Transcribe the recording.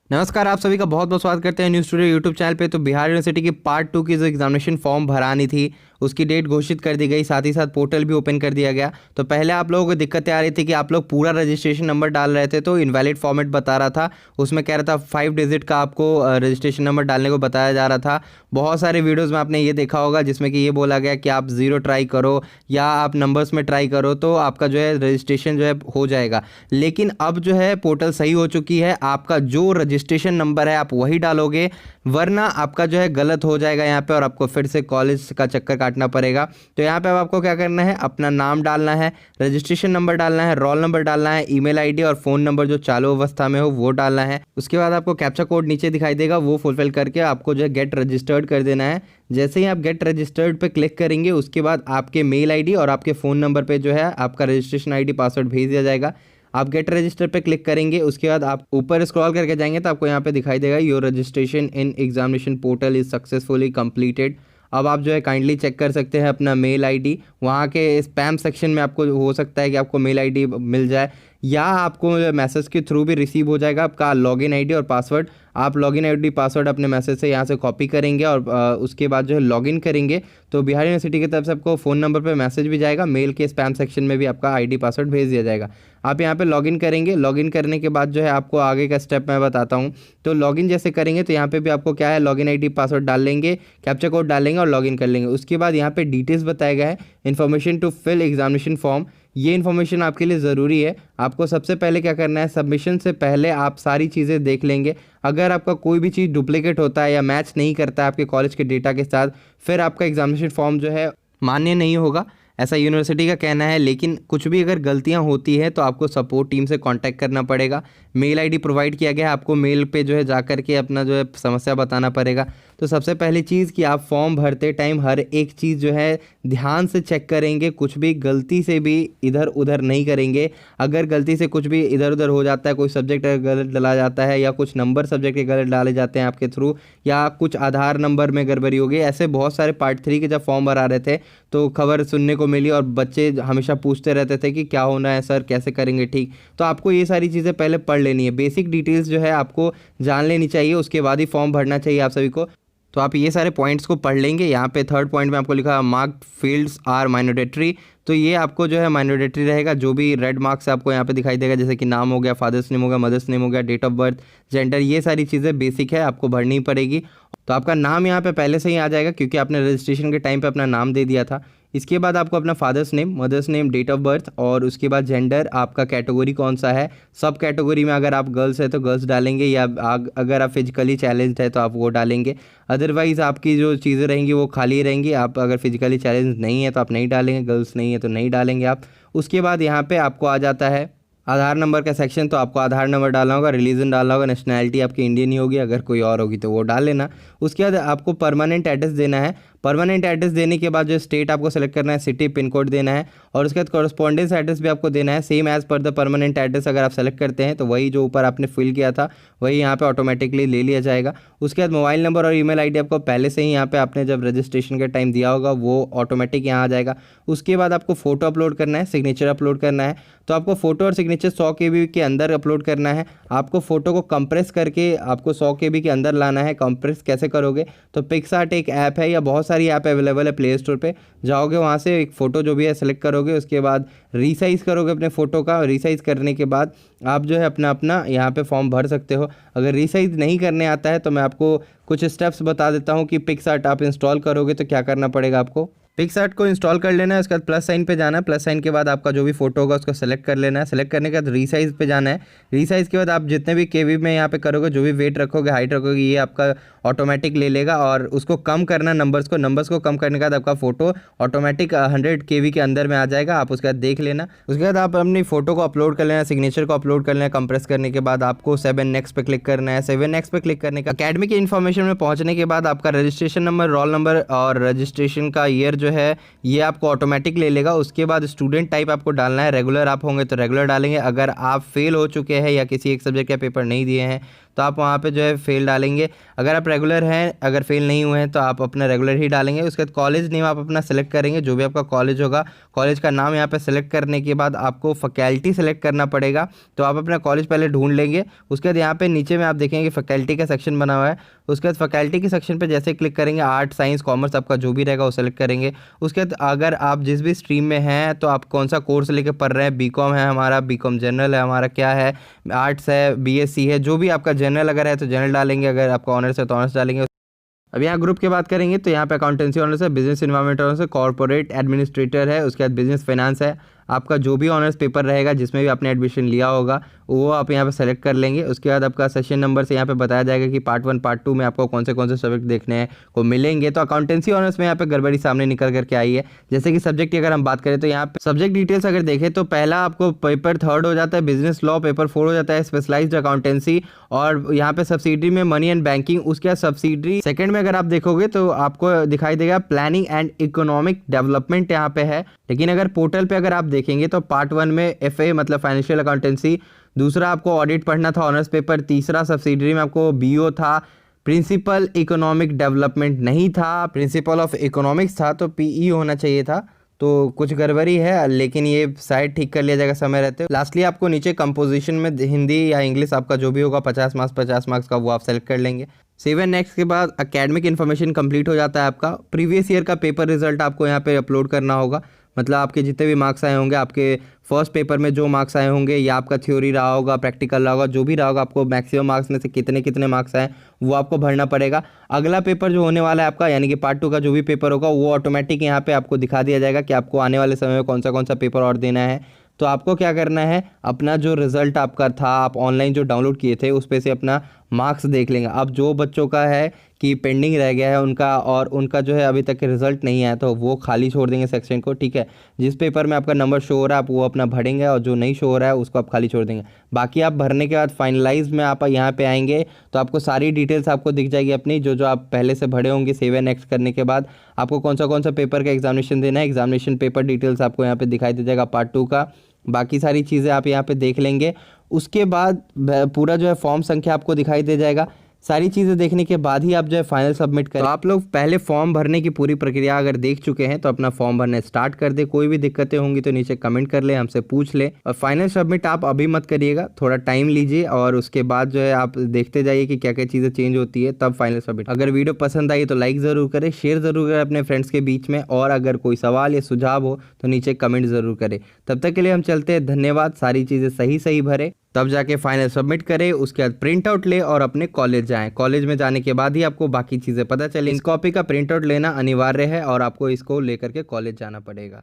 नमस्कार, आप सभी का बहुत बहुत स्वागत करते हैं न्यूज़ स्टूडियो यूट्यूब चैनल पे। तो बिहार यूनिवर्सिटी की पार्ट 2 की जो एग्जामिनेशन फॉर्म भरानी थी उसकी डेट घोषित कर दी गई, साथ ही साथ पोर्टल भी ओपन कर दिया गया। तो पहले आप लोगों को दिक्कतें आ रही थी कि आप लोग पूरा रजिस्ट्रेशन नंबर डाल रहे थे तो इनवैलिड फॉर्मेट बता रहा था, उसमें कह रहा था 5 डिजिट का आपको रजिस्ट्रेशन नंबर डालने को बताया जा रहा था। बहुत सारे वीडियोज़ में आपने ये देखा होगा जिसमें कि ये बोला गया कि आप 0 ट्राई करो या आप नंबर्स में ट्राई करो तो आपका जो है रजिस्ट्रेशन जो है हो जाएगा। लेकिन अब जो है पोर्टल सही हो चुकी है, आपका जो रजिस्ट्रेशन नंबर है आप वही डालोगे, वरना आपका जो है गलत हो जाएगा यहाँ पे और आपको फिर से कॉलेज का चक्कर काटना पड़ेगा। तो यहाँ पे अब आपको क्या करना है, अपना नाम डालना है, रजिस्ट्रेशन नंबर डालना है, रोल नंबर डालना है, ईमेल आईडी और फ़ोन नंबर जो चालू अवस्था में हो वो डालना है। उसके बाद आपको कैप्चा कोड नीचे दिखाई देगा, वो फुलफिल करके आपको जो है गेट रजिस्टर्ड कर देना है। जैसे ही आप गेट रजिस्टर्ड पे क्लिक करेंगे उसके बाद आपके मेल आईडी और आपके फ़ोन नंबर पे जो है आपका रजिस्ट्रेशन आईडी पासवर्ड भेज दिया जाएगा। आप गेट रजिस्टर पे क्लिक करेंगे, उसके बाद आप ऊपर स्क्रॉल करके जाएंगे तो आपको यहाँ पे दिखाई देगा your registration in examination portal is successfully completed. अब आप जो है काइंडली चेक कर सकते हैं अपना मेल आईडी, वहाँ के स्पैम सेक्शन में आपको हो सकता है कि आपको मेल आईडी मिल जाए या आपको मैसेज के थ्रू भी रिसीव हो जाएगा आपका लॉगिन आईडी और पासवर्ड। आप लॉगिन आईडी पासवर्ड अपने मैसेज से यहाँ से कॉपी करेंगे और उसके बाद जो है लॉगिन करेंगे तो बिहार यूनिवर्सिटी की तरफ से आपको फ़ोन नंबर पे मैसेज भी जाएगा, मेल के स्पैम सेक्शन में भी आपका आईडी पासवर्ड भेज दिया जाएगा। आप यहाँ पे लॉगिन करेंगे, लॉगिन करने के बाद जो है आपको आगे का स्टेप मैं बताता हूँ। तो लॉगिन जैसे करेंगे तो यहाँ पे भी आपको क्या है, लॉगिन आईडी पासवर्ड डाल लेंगे, कैप्चा कोड डाल लेंगे और लॉगिन कर लेंगे। उसके बाद यहाँ पे डिटेल्स बताया गया है, information to fill examination form. ये इन्फॉर्मेशन आपके लिए ज़रूरी है। आपको सबसे पहले क्या करना है, सबमिशन से पहले आप सारी चीज़ें देख लेंगे। अगर आपका कोई भी चीज़ डुप्लीकेट होता है या मैच नहीं करता है आपके कॉलेज के डेटा के साथ, फिर आपका एग्जामिनेशन फॉर्म जो है मान्य नहीं होगा, ऐसा यूनिवर्सिटी का कहना है। लेकिन कुछ भी अगर गलतियां होती है तो आपको सपोर्ट टीम से कांटेक्ट करना पड़ेगा। मेल आईडी प्रोवाइड किया गया है, आपको मेल पे जो है जा कर के अपना जो है समस्या बताना पड़ेगा। तो सबसे पहली चीज़ कि आप फॉर्म भरते टाइम हर एक चीज़ जो है ध्यान से चेक करेंगे, कुछ भी गलती से भी इधर उधर नहीं करेंगे। अगर गलती से कुछ भी इधर उधर हो जाता है, कोई सब्जेक्ट गलत डाला जाता है या कुछ नंबर सब्जेक्ट के गलत डाले जाते हैं आपके थ्रू, या कुछ आधार नंबर में गड़बड़ी हो गई, ऐसे बहुत सारे पार्ट 3 के जब फॉर्म भरा रहे थे तो खबर सुनने को मिली और बच्चे हमेशा पूछते रहते थे कि क्या होना है सर, कैसे करेंगे ठीक। तो आपको ये सारी चीज़ें पहले पढ़ लेनी है, बेसिक डिटेल्स जो है आपको जान लेनी चाहिए, उसके बाद ही फॉर्म भरना चाहिए आप सभी को। तो आप ये सारे पॉइंट्स को पढ़ लेंगे। यहाँ पे थर्ड पॉइंट में आपको लिखा मार्क्ड फील्ड्स आर माइनॉरिटरी, तो ये आपको जो है माइनॉरिटरी रहेगा। जो भी रेड मार्क्स आपको यहाँ पे दिखाई देगा, जैसे कि नाम हो गया, फादर्स नेम हो गया, मदर्स नेम हो गया, डेट ऑफ बर्थ, जेंडर, ये सारी चीज़ें बेसिक है, आपको भरनी पड़ेगी। तो आपका नाम यहाँ पे पहले से ही आ जाएगा क्योंकि आपने रजिस्ट्रेशन के टाइम पे अपना नाम दे दिया था। इसके बाद आपको अपना father's name, mother's name, date of birth और उसके बाद जेंडर, आपका कैटेगरी कौन सा है। सब कैटेगरी में अगर आप गर्ल्स है तो गर्ल्स डालेंगे, या अगर आप फिजिकली चैलेंज्ड है तो आप वो डालेंगे। अदरवाइज़ आपकी जो चीज़ें रहेंगी वो खाली रहेंगी। आप अगर फिजिकली चैलेंज नहीं है तो आप नहीं डालेंगे, गर्ल्स नहीं है तो नहीं डालेंगे आप। उसके बाद यहाँ पे आपको आ जाता है आधार नंबर का सेक्शन, तो आपको आधार नंबर डालना होगा, रिलीजन डालना होगा, नेशनैलिटी आपकी इंडियन ही होगी, अगर कोई और होगी तो वो डाल लेना। उसके बाद आपको परमानेंट एड्रेस देना है। परमानेंट एड्रेस देने के बाद जो स्टेट आपको सेलेक्ट करना है, सिटी, पिन कोड देना है और उसके बाद कॉरस्पॉन्डेंस एड्रेस भी आपको देना है, same as per the permanent address. अगर आप सेलेक्ट करते हैं तो वही जो ऊपर आपने फिल किया था वही यहाँ पे ऑटोमेटिकली ले लिया जाएगा। उसके बाद मोबाइल नंबर और ईमेल आईडी आपको पहले से ही यहाँ पे आपने जब रजिस्ट्रेशन के टाइम दिया होगा वो ऑटोमेटिक यहाँ आ जाएगा। उसके बाद आपको फ़ोटो अपलोड करना है, सिग्नेचर अपलोड करना है। तो आपको फ़ोटो और सिग्नेचर 100 KB के अंदर अपलोड करना है। आपको फ़ोटो को कंप्रेस करके आपको 100 KB के अंदर लाना है। कंप्रेस कैसे करोगे, तो पिक्सआर्ट एक ऐप है या बहुत सारी ऐप अवेलेबल है प्ले स्टोर पे, जाओगे वहाँ से एक फ़ोटो जो भी है सेलेक्ट करोगे, उसके बाद रीसाइज़ करोगे अपने फ़ोटो का। रीसाइज़ करने के बाद आप जो है अपना अपना यहाँ पे फॉर्म भर सकते हो। अगर रीसाइज़ नहीं करने आता है तो मैं आपको कुछ स्टेप्स बता देता हूँ कि पिक्सआर्ट आप इंस्टॉल करोगे तो क्या करना पड़ेगा आपको। पिक्सआर्ट को इंस्टॉल कर लेना है, उसके बाद प्लस साइन पे जाना है, प्लस साइन के बाद आपका जो भी फोटो होगा उसको सेलेक्ट कर लेना है। सेलेक्ट करने के बाद रीसाइज़ पे जाना है। रीसाइज़ के बाद आप जितने भी केवी में यहाँ पे करोगे, जो भी वेट रखोगे, हाइट रखोगे, ये आपका ऑटोमेटिक ले लेगा। और उसको कम करना नंबर्स को कम करने के बाद आपका फ़ोटो ऑटोमेटिक 100 KB के अंदर में आ जाएगा। आप उसके बाद देख लेना। उसके बाद आप अपनी फ़ोटो को अपलोड कर लेना, सिग्नेचर को अपलोड कर लेना। कंप्रेस करने के बाद आपको 7 नेक्स्ट पे क्लिक करना है। 7 नेक्स्ट पे क्लिक करने का अकेडमिक इन्फॉर्मेशन में पहुँचने के बाद आपका रजिस्ट्रेशन नंबर, रोल नंबर और रजिस्ट्रेशन का ईयर जो है ये आपको ऑटोमेटिक ले लेगा। उसके बाद स्टूडेंट टाइप आपको डालना है, रेगुलर आप होंगे तो रेगुलर डालेंगे। अगर आप फेल हो चुके हैं या किसी एक सब्जेक्ट का पेपर नहीं दिए हैं तो आप वहाँ पे जो है फेल डालेंगे। अगर आप रेगुलर हैं, अगर फेल नहीं हुए हैं तो आप अपना रेगुलर ही डालेंगे। उसके बाद कॉलेज नेम आप अपना सेलेक्ट करेंगे, जो भी आपका कॉलेज होगा कॉलेज का नाम यहाँ पे सेलेक्ट करने के बाद आपको फैकल्टी सेलेक्ट करना पड़ेगा। तो आप अपना कॉलेज पहले ढूंढ लेंगे। उसके बाद यहाँ पे नीचे में आप देखेंगे फैकल्टी का सेक्शन बना हुआ है। उसके बाद फैकल्टी के सेक्शन पे जैसे क्लिक करेंगे, आर्ट साइंस कॉमर्स आपका जो भी रहेगा वो सेलेक्ट करेंगे। उसके बाद अगर आप जिस भी स्ट्रीम में हैं तो आप कौन सा कोर्स लेके पढ़ रहे हैं, बीकॉम है हमारा, बीकॉम जनरल है हमारा, क्या है, आर्ट्स है, बीएससी है, जो भी आपका जनरल अगर है तो जनरल डालेंगे, अगर आपका ऑनर्स है तो ऑनर्स डालेंगे। अब यहाँ ग्रुप की बात करेंगे तो यहाँ पे अकाउंटेंसी ऑनर्स है, बिजनेस इन्वायरमेंट ऑनर्स है, कॉर्पोरेट एडमिनिस्ट्रेटर है, उसके बाद बिजनेस फाइनेंस है। आपका जो भी ऑनर्स पेपर रहेगा जिसमें भी आपने एडमिशन लिया होगा वो आप यहाँ पे सेलेक्ट कर लेंगे। उसके बाद आपका सेशन नंबर से यहाँ पे बताया जाएगा कि पार्ट 1 पार्ट 2 में आपको कौन से सब्जेक्ट देखने हैं को मिलेंगे। तो अकाउंटेंसी ऑनर्स में यहाँ पे गड़बड़ी सामने निकल करके आई है। जैसे कि सब्जेक्ट की अगर हम बात करें तो यहाँ पे सब्जेक्ट डिटेल्स अगर देखें तो पहला आपको पेपर 3rd हो जाता है बिजनेस लॉ, पेपर 4 हो जाता है स्पेशलाइज्ड अकाउंटेंसी, और यहाँ पे सब्सिडरी में मनी एंड बैंकिंग। उसके बाद सब्सिडरी सेकंड में अगर आप देखोगे तो आपको दिखाई देगा प्लानिंग एंड इकोनॉमिक डेवलपमेंट यहाँ पे है। लेकिन अगर पोर्टल पे अगर आप देखेंगे तो पार्ट 1 में एफए मतलब फाइनेंशियल अकाउंटेंसी, दूसरा आपको ऑडिट पढ़ना था ऑनर्स पेपर, तीसरा सब्सिडरी में आपको बीओ था, प्रिंसिपल इकोनॉमिक डेवलपमेंट नहीं था, प्रिंसिपल ऑफ इकोनॉमिक्स था, तो पीई होना चाहिए था। तो कुछ गड़बड़ी है लेकिन ये साइड ठीक कर लिया जाएगा समय रहते। लास्टली आपको नीचे कंपोजिशन में हिंदी या इंग्लिश आपका जो भी होगा 50 मार्क्स का वो आप सेलेक्ट कर लेंगे। सेव एंड नेक्स्ट के बाद एकेडमिक इन्फॉर्मेशन कंप्लीट हो जाता है आपका। प्रीवियस ईयर का पेपर रिजल्ट आपको यहाँ पे अपलोड करना होगा, मतलब आपके जितने भी मार्क्स आए होंगे, आपके फर्स्ट पेपर में जो मार्क्स आए होंगे या आपका थ्योरी रहा होगा, प्रैक्टिकल रहा होगा, जो भी रहा होगा, आपको मैक्सिमम मार्क्स में से कितने मार्क्स आए वो आपको भरना पड़ेगा। अगला पेपर जो होने वाला है आपका यानी कि पार्ट 2 का जो भी पेपर होगा वो ऑटोमेटिक यहाँ पे आपको दिखा दिया जाएगा कि आपको आने वाले समय में कौन सा पेपर और देना है। तो आपको क्या करना है, अपना जो रिज़ल्ट आपका था आप ऑनलाइन जो डाउनलोड किए थे उस पे से अपना मार्क्स देख लेंगे। अब जो बच्चों का है कि पेंडिंग रह गया है उनका और उनका जो है अभी तक रिजल्ट नहीं आया तो वो खाली छोड़ देंगे सेक्शन को, ठीक है। जिस पेपर में आपका नंबर शो हो रहा है आप वो अपना भरेंगे और जो नहीं शो हो रहा है उसको आप खाली छोड़ देंगे। बाकी आप भरने के बाद फाइनलाइज में आप यहाँ पे आएंगे तो आपको सारी डिटेल्स आपको दिख जाएगी अपनी, जो आप पहले से भरे होंगे। सेव एंड नेक्स्ट करने के बाद आपको कौन सा पेपर का एग्जामिनेशन देना है, एग्जामिनेशन पेपर डिटेल्स आपको यहाँ पे दिखाई दे जाएगा पार्ट 2 का। बाकी सारी चीज़ें आप यहाँ पे देख लेंगे। उसके बाद पूरा जो है फॉर्म संख्या आपको दिखाई दे जाएगा। सारी चीज़ें देखने के बाद ही आप जो है फाइनल सबमिट करें। तो आप लोग पहले फॉर्म भरने की पूरी प्रक्रिया अगर देख चुके हैं तो अपना फॉर्म भरने स्टार्ट कर दे। कोई भी दिक्कतें होंगी तो नीचे कमेंट कर ले, हमसे पूछ ले। और फाइनल सबमिट आप अभी मत करिएगा, थोड़ा टाइम लीजिए और उसके बाद जो है आप देखते जाइए कि क्या क्या चीज़ें चेंज होती है तब फाइनल सबमिट। अगर वीडियो पसंद आई तो लाइक ज़रूर करें, शेयर ज़रूर करें अपने फ्रेंड्स के बीच में, और अगर कोई सवाल या सुझाव हो तो नीचे कमेंट ज़रूर करें। तब तक के लिए हम चलते हैं, धन्यवाद। सारी चीज़ें सही भरे तब जाके फाइनल सबमिट करें। उसके बाद प्रिंट आउट ले और अपने कॉलेज जाएं। कॉलेज में जाने के बाद ही आपको बाकी चीज़ें पता चले। इस कॉपी का प्रिंट आउट लेना अनिवार्य है और आपको इसको लेकर के कॉलेज जाना पड़ेगा।